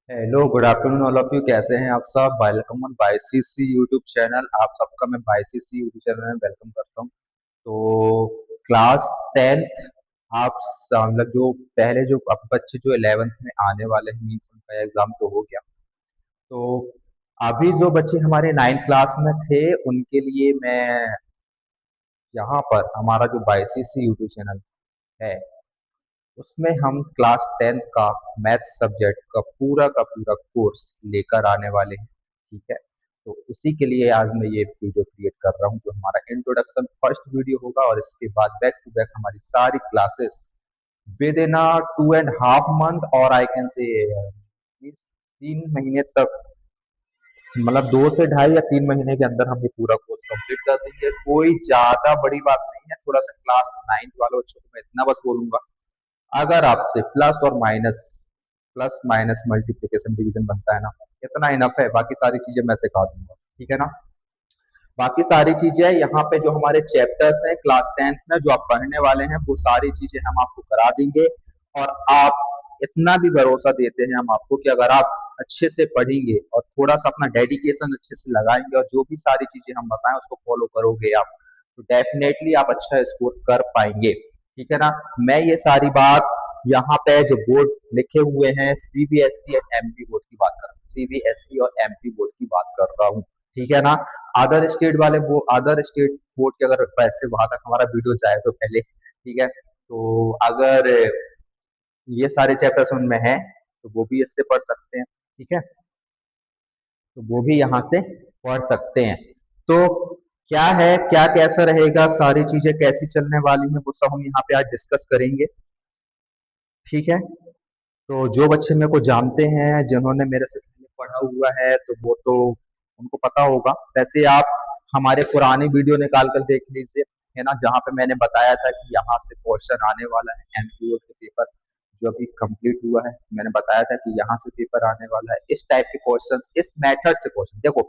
Hello, good afternoon all of you. कैसे हैं आप सब? वेलकम ऑन बाईसीसी यूट्यूब चैनल। आप सबका मैं बाईसीसी यूट्यूब चैनल में वेलकम करता हूं। तो क्लास टेंथ, मतलब जो पहले जो अब बच्चे जो 11th में आने वाले हैं, मीन्स उनका एग्जाम तो हो गया। तो अभी जो बच्चे हमारे 9th क्लास में थे उनके लिए मैं यहाँ पर हमारा जो बाईसीसी यूट्यूब चैनल है उसमें हम क्लास टेंथ का मैथ सब्जेक्ट का पूरा कोर्स लेकर आने वाले हैं। ठीक है, तो उसी के लिए आज मैं ये वीडियो क्रिएट कर रहा हूँ, जो हमारा इंट्रोडक्शन फर्स्ट वीडियो होगा, और इसके बाद बैक टू बैक हमारी सारी क्लासेस विद इन 2.5 मंथ, और आई कैन से 3 महीने तक, मतलब 2 से ढाई या 3 महीने के अंदर हम ये पूरा कोर्स कंप्लीट कर देंगे। कोई ज्यादा बड़ी बात नहीं है। थोड़ा सा क्लास 9th वालों बच्चों को मैं इतना बस बोलूंगा, अगर आपसे प्लस माइनस मल्टीप्लिकेशन डिवीजन बनता है ना, इतना इनफ है। बाकी सारी चीजें मैं सिखा दूंगा, ठीक है ना। बाकी सारी चीजें यहाँ पे जो हमारे चैप्टर्स हैं क्लास टेंथ में जो आप पढ़ने वाले हैं, वो सारी चीजें हम आपको करा देंगे। और आप, इतना भी भरोसा देते हैं हम आपको कि अगर आप अच्छे से पढ़ेंगे और थोड़ा सा अपना डेडिकेशन अच्छे से लगाएंगे और जो भी सारी चीजें हम बताएं उसको फॉलो करोगे आप, तो डेफिनेटली आप अच्छा स्कोर कर पाएंगे। ठीक है ना। मैं ये सारी बात यहाँ पे जो बोर्ड लिखे हुए हैं सीबीएसई और एमपी बोर्ड की बात कर रहा हूँ, सीबीएसई और एमपी बोर्ड की बात कर रहा हूँ। ठीक है ना। अदर स्टेट बोर्ड के अगर वैसे वहां तक हमारा वीडियो जाए तो पहले, ठीक है, तो अगर ये सारे चैप्टर्स उनमें हैं तो वो भी इससे पढ़ सकते हैं। ठीक है, तो वो भी यहाँ से पढ़ सकते हैं। तो क्या है, क्या कैसा रहेगा, सारी चीजें कैसी चलने वाली हैं, वो सब हम यहाँ पे आज डिस्कस करेंगे। ठीक है, तो जो बच्चे मेरे को जानते हैं, जिन्होंने मेरे से पहले पढ़ा हुआ है, तो वो तो उनको पता होगा। वैसे आप हमारे पुरानी वीडियो निकाल कर देख लीजिए, है ना, जहाँ पे मैंने बताया था कि यहाँ से क्वेश्चन आने वाला है एमसीक्यू के पेपर जो अभी कंप्लीट हुआ है। मैंने बताया था कि यहाँ से पेपर आने वाला है, इस टाइप के क्वेश्चन, इस मेथड से क्वेश्चन। देखो,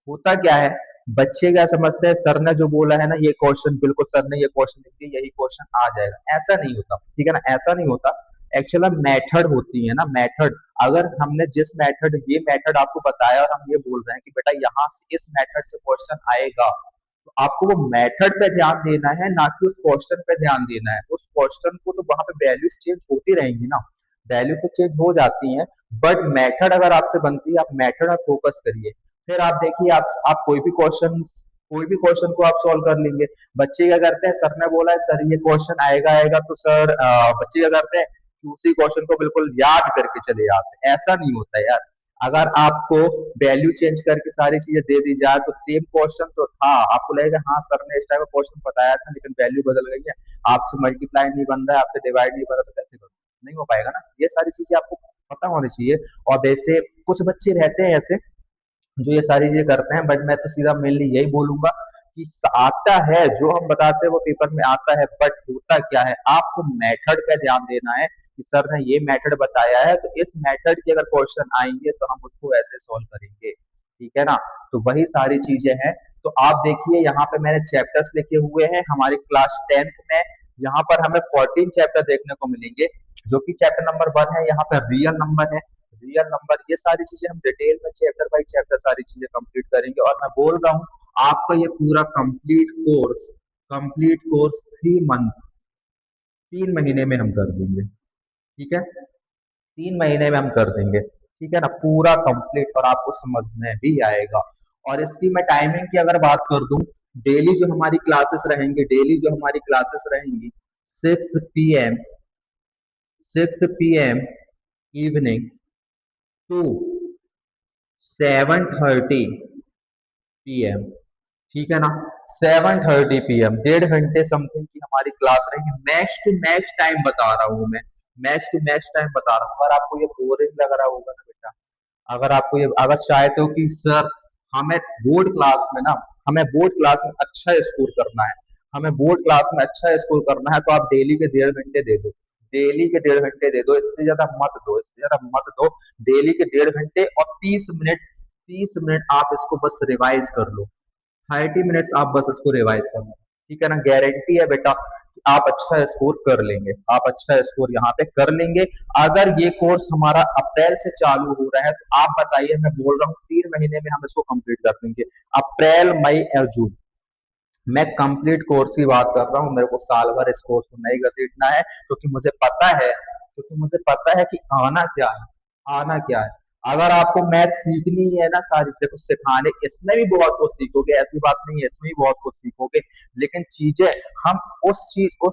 होता क्या है, बच्चे क्या समझते हैं, सर ने जो बोला है ना, ये क्वेश्चन बिल्कुल सर ने ये क्वेश्चन लिख दिया, यही क्वेश्चन आ जाएगा। ऐसा नहीं होता, ठीक है ना, ऐसा नहीं होता। एक्चुअली मेथड होती है ना, मेथड। अगर हमने जिस मेथड, ये मेथड आपको बताया और हम ये बोल रहे हैं कि बेटा यहाँ से इस मेथड से क्वेश्चन आएगा, तो आपको वो मेथड पे ध्यान देना है, ना कि उस क्वेश्चन पे ध्यान देना है। उस क्वेश्चन को तो वहां पे वैल्यूज चेंज होती रहेंगी ना, वैल्यू तो चेंज हो जाती हैं, बट मेथड अगर आपसे बनती है, आप मेथड आप फोकस करिए। फिर आप देखिए, आप कोई भी क्वेश्चन को आप सॉल्व कर लेंगे। बच्चे क्या करते हैं, सर ने बोला है सर ये क्वेश्चन आएगा आएगा, तो सर बच्चे क्या करते हैं कि उसी क्वेश्चन को बिल्कुल याद करके चले जाते हैं। ऐसा नहीं होता यार। अगर आपको वैल्यू चेंज करके सारी चीजें दे दी जाए तो सेम क्वेश्चन तो था, आपको लगेगा हाँ सर ने इस टाइप का क्वेश्चन बताया था, लेकिन वैल्यू बदल गई है। आपसे मल्टीप्लाई नहीं बन रहा है, आपसे डिवाइड नहीं बन रहा, तो कैसे करोगे? नहीं हो पाएगा ना। ये सारी चीजें आपको पता होनी चाहिए। और वैसे कुछ बच्चे रहते हैं ऐसे जो ये सारी चीजें करते हैं, बट मैं तो सीधा मेनली यही बोलूंगा कि आता है जो हम बताते हैं वो पेपर में आता है, बट होता क्या है, आपको मेथड पे ध्यान देना है कि सर ने ये मेथड बताया है, तो इस मेथड के अगर क्वेश्चन आएंगे तो हम उसको ऐसे सॉल्व करेंगे। ठीक है ना। तो वही सारी चीजें हैं। तो आप देखिए, यहाँ पे मैंने चैप्टर्स लिखे हुए हैं हमारी क्लास टेंथ में। यहाँ पर हमें 14 चैप्टर देखने को मिलेंगे, जो कि चैप्टर नंबर 1 है, यहाँ पर रियल नंबर है, रियल नंबर। ये सारी चीजें हम डिटेल में चैप्टर बाई चैप्टर सारी चीजें कंप्लीट करेंगे। और मैं बोल रहा हूँ, आपका ये पूरा कंप्लीट कोर्स 3 मंथ, 3 महीने में हम कर देंगे। ठीक है, 3 महीने में हम कर देंगे। ठीक है ना, पूरा कंप्लीट, और आपको समझ में भी आएगा। और इसकी मैं टाइमिंग की अगर बात कर दूं, डेली जो हमारी क्लासेस रहेंगी 6 PM, 6 PM evening to 7:30 PM। ठीक है ना, 7:30 PM, 1.5 घंटे समथिंग की हमारी क्लास रहेगी। मैक्स टू मैक्स टाइम बता रहा हूँ मैं, मैक्स टू मैक्स टाइम बता रहा हूँ। अगर आपको ये बोरिंग लग रहा होगा ना बेटा, अगर चाहते हो कि सर हमें बोर्ड क्लास में ना हमें बोर्ड क्लास में अच्छा स्कोर करना है, हमें बोर्ड क्लास में अच्छा स्कोर करना है, तो आप डेली के 1.5 घंटे दे दो, डेली के 1.5 घंटे दे दो, इससे ज्यादा मत दो, इससे ज्यादा मत दो। डेली के 1.5 घंटे और 30 मिनट, 30 मिनट आप इसको बस रिवाइज कर लो। 30 मिनट्स आप बस इसको रिवाइज करना। ठीक है ना, गारंटी है बेटा कि आप अच्छा स्कोर कर लेंगे, आप अच्छा स्कोर यहाँ पे कर लेंगे। अगर ये कोर्स हमारा अप्रैल से चालू हो रहा है तो आप बताइए, मैं बोल रहा हूँ 3 महीने में हम इसको कंप्लीट कर देंगे। अप्रैल, मई और जून, मैं कंप्लीट कोर्स की बात कर रहा हूँ। मेरे को साल भर इस कोर्स को नहीं घसीटना है, क्योंकि मुझे पता है, कि आना क्या है, आना क्या है। अगर आपको मैथ सीखनी है ना, सारी चीजें कुछ सिखाने, इसमें भी बहुत कुछ सीखोगे, ऐसी बात नहीं है, इसमें भी बहुत कुछ सीखोगे। लेकिन चीजें, हम उस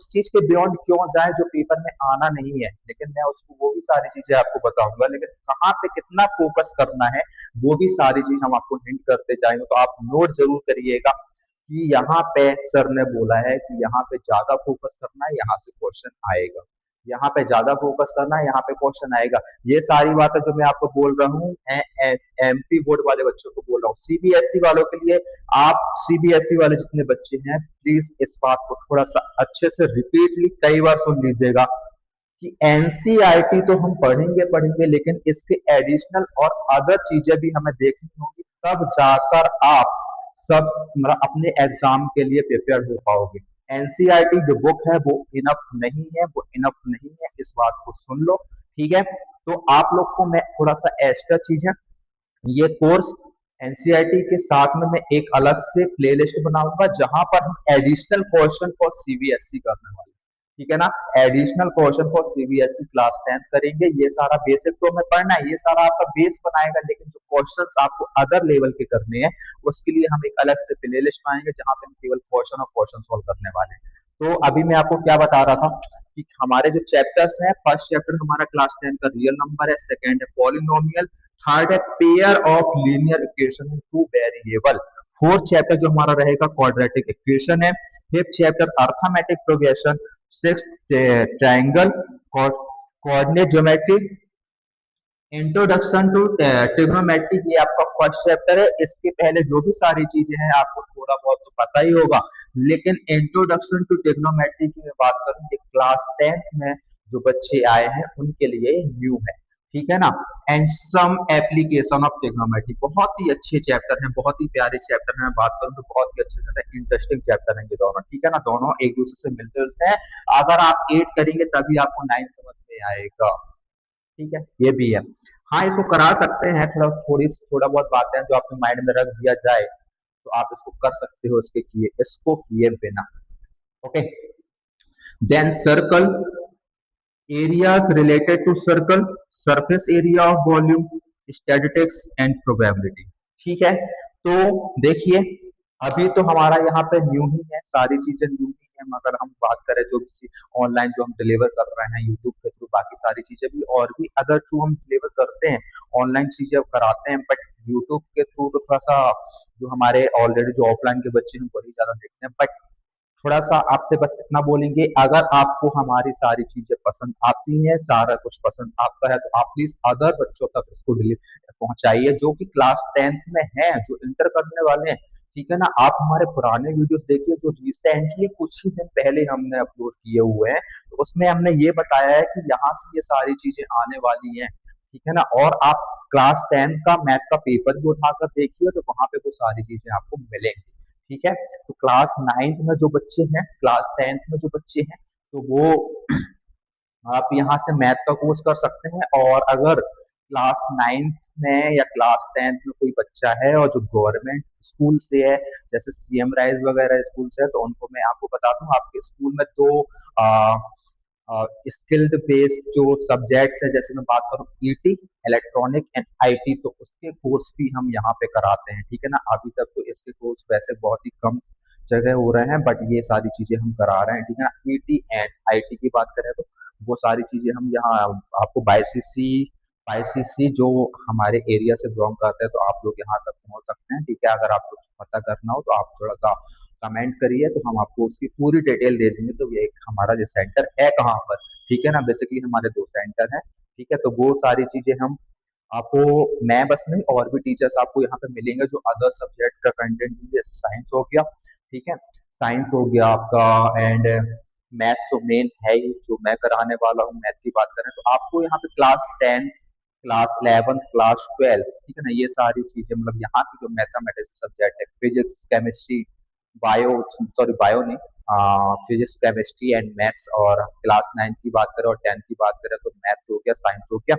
चीज के बियॉन्ड क्यों जाए जो पेपर में आना नहीं है, लेकिन मैं उसको वो भी सारी चीजें आपको बताऊंगा। लेकिन कहाँ पे कितना फोकस करना है, वो भी सारी चीज हम आपको हिंट करते जाएंगे। तो आप नोट जरूर करिएगा कि यहाँ पे सर ने बोला है कि यहाँ पे ज्यादा फोकस करना है, यहाँ से क्वेश्चन आएगा, यहाँ पे ज्यादा फोकस करना है, यहाँ पे क्वेश्चन आएगा। ये सारी बातें जो मैं आपको बोल रहा हूँ, एमपी बोर्ड वाले बच्चों को बोल रहा हूँ। सीबीएसई वालों के लिए, आप सीबीएसई वाले जितने बच्चे हैं, प्लीज इस बात को थोड़ा सा अच्छे से रिपीटली कई बार सुन लीजिएगा कि एनसीईआरटी तो हम पढ़ेंगे पढ़ेंगे, लेकिन इसके एडिशनल और अदर चीजें भी हमें देखनी होगी, तब जाकर आप सब मतलब अपने एग्जाम के लिए प्रिपेयर हो पाओगे। एनसीईआरटी जो बुक है वो इनफ नहीं है, वो इनफ नहीं है, इस बात को सुन लो, ठीक है। तो आप लोग को मैं थोड़ा सा एक्स्ट्रा चीज है, ये कोर्स एनसीईआरटी के साथ में मैं एक अलग से प्लेलिस्ट बनाऊंगा, जहां पर हम एडिशनल क्वेश्चन फॉर सीबीएसई करने वाले हैं, ठीक है ना। Additional question for CBSE class 10 करेंगे। ये सारा बेसिक तो हमें पढ़ना है, ये सारा आपका बेस बनाएगा, लेकिन जो क्वेश्चंस आपको अदर लेवल के करने हैं, उसके लिए हम एक अलग से प्ले लिस्ट बनाएंगे, जहां पे हम केवल क्वेश्चन और क्वेश्चन सॉल्व करने वाले हैं। तो अभी मैं आपको क्या बता रहा था कि हमारे जो चैप्टर्स हैं, फर्स्ट चैप्टर हमारा क्लास 10 का रियल नंबर है, सेकंड है पॉलिनोमियल, थर्ड है pair of linear equation in two variable, fourth chapter जो हमारा रहेगा क्वाड्रेटिक इक्वेशन है, fifth chapter arithmetic progression, six triangle, coordinate geometry, introduction to trigonometry, ये आपका फर्स्ट चैप्टर है। इसके पहले जो भी सारी चीजें हैं आपको थोड़ा बहुत तो पता ही होगा, लेकिन इंट्रोडक्शन टू ट्रिग्नोमेट्री की मैं बात करूं, कि क्लास 10 में जो बच्चे आए हैं उनके लिए न्यू है, ठीक है ना। And some application of trigonometry, बहुत ही अच्छे चैप्टर हैं, बहुत ही प्यारे चैप्टर हैं। मैं बात करूं तो बहुत ही अच्छे इंटरेस्टिंग चैप्टर हैं ये दोनों, ठीक है ना। दोनों एक दूसरे से मिलते जुलते हैं। अगर आप 8 करेंगे तभी आपको 9 समझ में आएगा, ठीक है, ये भी है। हाँ, इसको करा सकते हैं, थोड़ा बहुत बातें हैं जो आपके माइंड में रख दिया जाए तो आप इसको कर सकते हो, इसको किए बिना। Okay, then circle, areas related to circle, surface area of volume, statistics and probability, ठीक है। तो देखिए, अभी तो हमारा यहाँ पे न्यू ही है, सारी चीजें न्यू ही है, मगर हम बात करें जो भी ऑनलाइन जो हम डिलीवर कर रहे हैं यूट्यूब के थ्रू, बाकी सारी चीजें भी और भी अदर थ्रू हम डिलीवर करते हैं, ऑनलाइन चीजें कराते हैं, बट यूट्यूब के थ्रू तो थोड़ा सा जो हमारे ऑलरेडी जो ऑफलाइन के बच्चे हैं वही ज्यादा देखते हैं। बट थोड़ा सा आपसे बस इतना बोलेंगे, अगर आपको हमारी सारी चीजें पसंद आती हैं, सारा कुछ पसंद आपका है, तो आप प्लीज अदर बच्चों तक इसको पहुंचाइए, जो कि क्लास 10 में है, जो इंटर करने वाले हैं, ठीक है ना। आप हमारे पुराने वीडियोस देखिए, जो रिसेंटली कुछ ही दिन पहले हमने अपलोड किए हुए हैं, तो उसमें हमने ये बताया है कि यहाँ से ये सारी चीजें आने वाली हैं, ठीक है ना। और आप क्लास 10 का मैथ का पेपर भी उठाकर देखिए, तो वहां पे वो सारी चीजें आपको मिलेंगी, ठीक है। तो क्लास 9 में जो बच्चे हैं, क्लास 10 में जो बच्चे हैं, तो वो आप यहाँ से मैथ का कोर्स कर सकते हैं। और अगर क्लास 9 में या क्लास 10 में कोई बच्चा है और जो गवर्नमेंट स्कूल से है, जैसे सीएम राइज वगैरह स्कूल से है, तो उनको मैं आपको बता दूं, आपके स्कूल में दो स्किल्ड बेस्ड जो सब्जेक्ट्स है, जैसे मैं बात करूं ईटी, इलेक्ट्रॉनिक एंड आईटी, तो उसके कोर्स भी हम यहाँ पे कराते हैं, ठीक है ना। अभी तक तो इसके कोर्स वैसे बहुत ही कम जगह हो रहे हैं, बट ये सारी चीजें हम करा रहे हैं, ठीक है ना। ईटी एंड आईटी की बात करें तो वो सारी चीजें हम यहाँ आपको बाईसीसी जो हमारे एरिया से बिलोंग करते हैं, तो आप लोग यहाँ तक पहुंच सकते हैं, ठीक है। अगर आपको पता करना हो तो आप थोड़ा सा कमेंट करिए, तो हम आपको उसकी पूरी डिटेल दे देंगे। तो ये हमारा जो सेंटर है कहाँ पर, ठीक है ना। बेसिकली हमारे दो सेंटर हैं, ठीक है। तो वो सारी चीजें हम आपको, मैं बस नहीं, और भी टीचर्स आपको यहाँ पे मिलेंगे जो अदर सब्जेक्ट का कंटेंट, जैसे साइंस हो गया, ठीक है, साइंस हो गया आपका, एंड मैथ्स तो मेन है ही जो मैं कराने वाला हूँ। मैथ की बात करें तो आपको यहाँ पे क्लास 10, क्लास 11, क्लास 12, ठीक है ना, ये सारी चीजें मतलब यहाँ की जो मैथमेटिक्स सब्जेक्ट है, physics, chemistry, bio, sorry bio नहीं, फिजिक्स केमिस्ट्री एंड मैथ्स, और क्लास 9 की बात करें और 10 की बात करें तो मैथ्स हो गया, साइंस हो गया,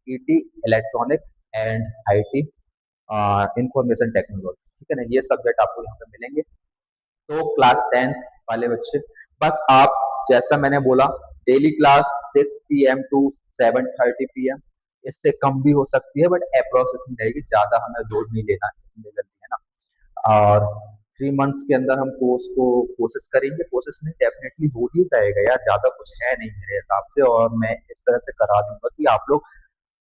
ET electronic and IT information technology, ठीक है ना, ये सब्जेक्ट आपको यहाँ पे मिलेंगे। तो क्लास 10 वाले बच्चे, बस आप जैसा मैंने बोला, daily class 6 PM to 7:30 PM, इससे कम भी हो सकती है बट अप्रोक्स इतनी रहेगी, ज्यादा हमें लोड नहीं लेना है इतनी जल्दी, है ना। और 3 मंथ्स के अंदर हम कोर्स को कोशिश करेंगे, कोशिश नहीं डेफिनेटली हो ही जाएगा यार, ज्यादा कुछ है नहीं मेरे हिसाब से, और मैं इस तरह से करा दूंगा कि आप लोग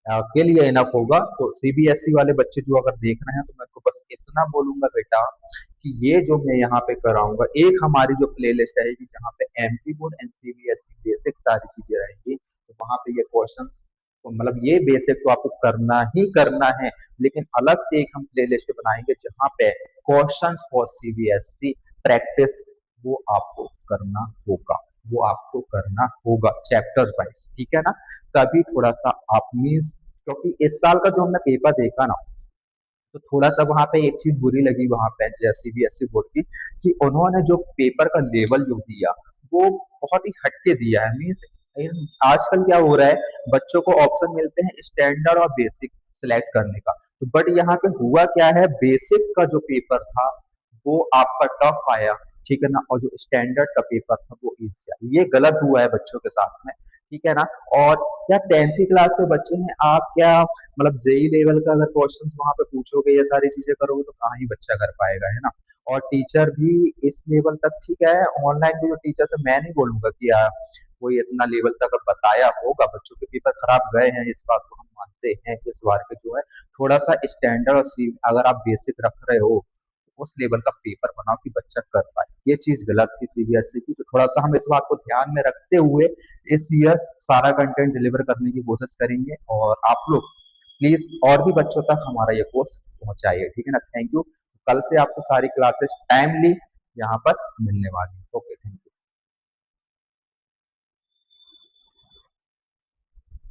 के लिए इनफ होगा। तो सीबीएसई वाले बच्चे जो अगर देख रहे हैं तो मैं तो बस इतना बोलूंगा बेटा कि ये जो मैं यहाँ पे कराऊंगा, एक हमारी जो प्ले लिस्ट रहेगी जहाँ पे MP board and CBSE basic सारी चीजें रहेंगी, तो वहाँ पे ये क्वेश्चंस, तो मतलब ये बेसिक तो आपको करना ही करना है, लेकिन अलग से एक हम प्ले लिस्ट बनाएंगे जहाँ पे क्वेश्चंस फॉर सीबीएसई प्रैक्टिस, वो आपको करना होगा, वो आपको करना होगा चैप्टर वाइज, ठीक है ना। तभी थोड़ा सा आप मीन्स, क्योंकि इस साल का जो हमने पेपर देखा ना, तो थोड़ा सा वहां पे एक चीज बुरी लगी वहां पे सीबीएसई बोर्ड की, कि उन्होंने जो पेपर का लेवल जो दिया वो बहुत ही हटके दिया है। मीन्स आजकल क्या हो रहा है, बच्चों को ऑप्शन मिलते हैं स्टैंडर्ड और बेसिक सिलेक्ट करने का, तो बट यहाँ पे हुआ क्या है, बेसिक का जो पेपर था वो आपका टफ आया, ठीक है ना, और जो स्टैंडर्ड का पेपर था वो इजी आया, ये गलत हुआ है बच्चों के साथ में, ठीक है ना। और क्या 10वीं क्लास के बच्चे हैं आप, क्या मतलब जेई लेवल का अगर क्वेश्चंस वहां पे पूछोगे, ये सारी चीजें करोगे, तो कहाँ ही बच्चा कर पाएगा, है ना। और टीचर भी इस लेवल तक, ठीक है, ऑनलाइन भी जो टीचर है, मैं नहीं बोलूंगा कि कोई इतना लेवल तक अब बताया होगा, बच्चों के पेपर खराब गए हैं, इस बात को हम मानते हैं, इस बार के जो है थोड़ा सा स्टैंडर्ड और अगर आप बेसिक रख रहे हो, उस लेवल का पेपर बनाओ कि बच्चा कर पाए, ये चीज गलत थी सीबीएसई की, तो थोड़ा सा हम इस बात को ध्यान में रखते हुए इस ईयर सारा कंटेंट डिलीवर करने की कोशिश करेंगे, और आप लोग प्लीज और भी बच्चों तक हमारा ये कोर्स पहुंचाइए, ठीक है ना। Thank you. कल से आपको सारी क्लासेस टाइमली यहाँ पर मिलने वाली है।